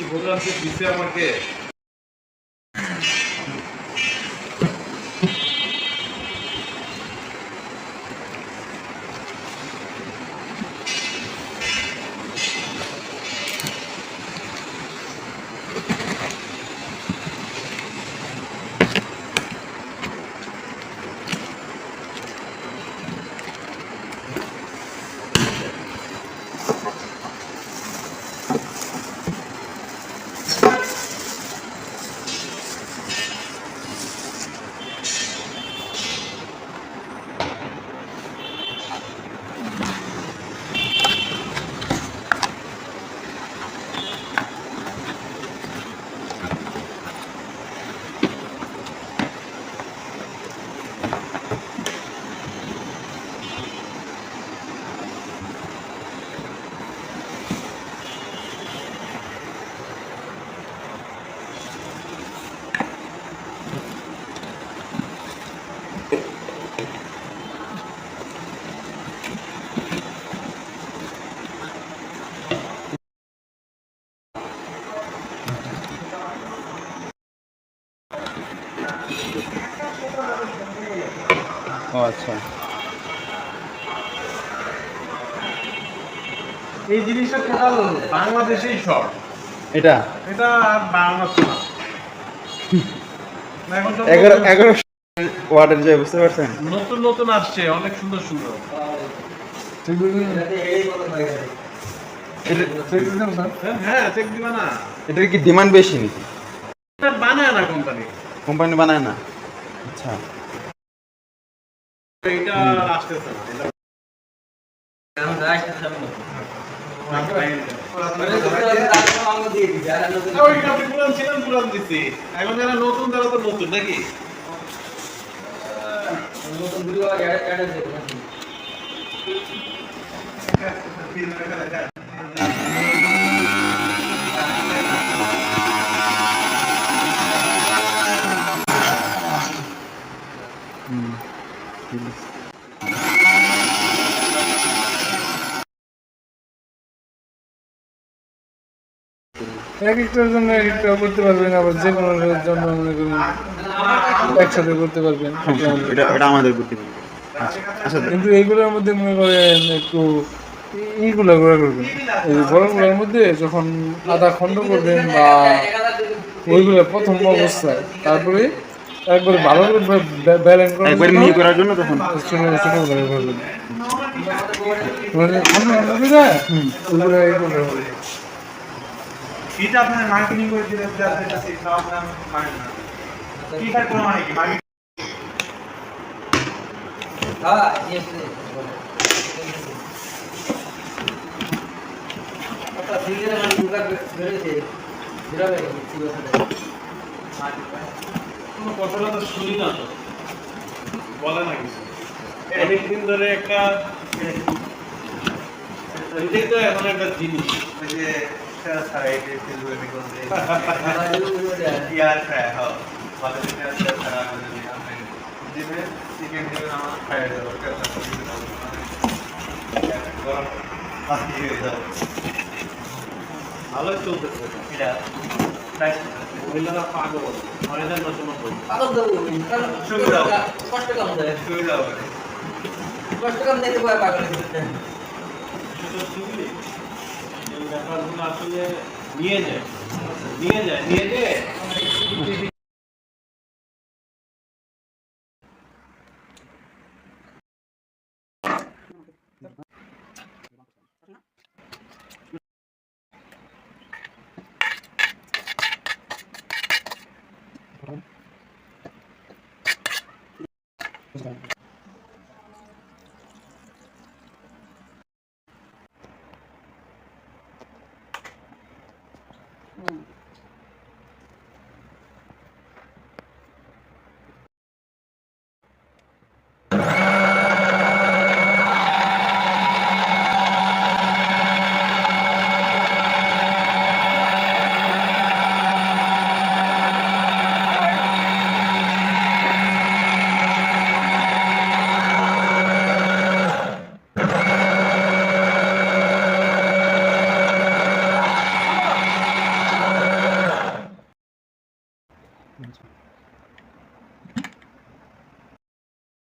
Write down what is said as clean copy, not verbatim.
কি প্রোগ্রাম দিচ্ছে আমাকে? ও আচ্ছা, এই জিনিসটা টোটাল বাংলাদেশেই সব। এটা এটা আর বাংলাদেশ না, এখন তো 11 ওয়াটের যে, বুঝতে পারছেন? নতুন নতুন আসছে, অনেক সুন্দর সুন্দর। হ্যাঁ, চেক দিবা না? এটার কি ডিমান্ড বেশি নাকি? এটা বানায় না কোম্পানি, কোম্পানি বানায় না? আচ্ছা, এটা আসতেছে না। পুরান দিচ্ছি, এখন যারা নতুন তারা তো নতুন নাকি? এক একটার জন্য এক একটা করতে পারবেন, আবার যে কোনো জন্য মনে করুন একসাথে করতে পারবেন। এটা আমাদের বুদ্ধি। আচ্ছা, কিন্তু এইগুলোর মধ্যে মনে করেন একটু এইগুলা ঘোরা করবেন, এই বড়গুলোর মধ্যে যখন আধা খণ্ড করবেন বা ওইগুলো প্রথম অবস্থায়, তারপরে একবার ভালো করে ব্যালেন্স করার একবার মিহি করার জন্য তখন ছোটো ছোটোগুলো করবেন, মানে খণ্ড খণ্ড করে ওইগুলো এইগুলো হবে। এটা আপনার মার্কেটিং করে দিলে আপনার মানে না কি খায় কোনো মানে কি মার্কেটিং। হ্যাঁ, ইয়েস আচ্ছা, সিঙ্গেল মানে দুটো বেরেছে বিরাবে কি কোনো কথাটা তো শুনি না, তো বলে না কিছু। অনেকদিন ধরে একটা এটাই তো এখন একটা জিনিস, ওই যে ছাড়া এটা ফেসবুকে বিকজ ইয়ার খায়, হ্যাঁ ভালো এটা ছাড়া আমি দিবে চিকেন দিবে আমার খাই দেব গরম পানি হয়ে যাবে। ভালোই চলতেছে এটা, মহিলারা পাগল, অনেকজন নতুন পাগল দেবো কষ্ট কম দেয়, সুবিধা হবে কষ্ট কম দিতে পারে পাগল। ব্যাপারগুলো আসলে নিয়ে যায় নিয়ে যায় আচ্ছা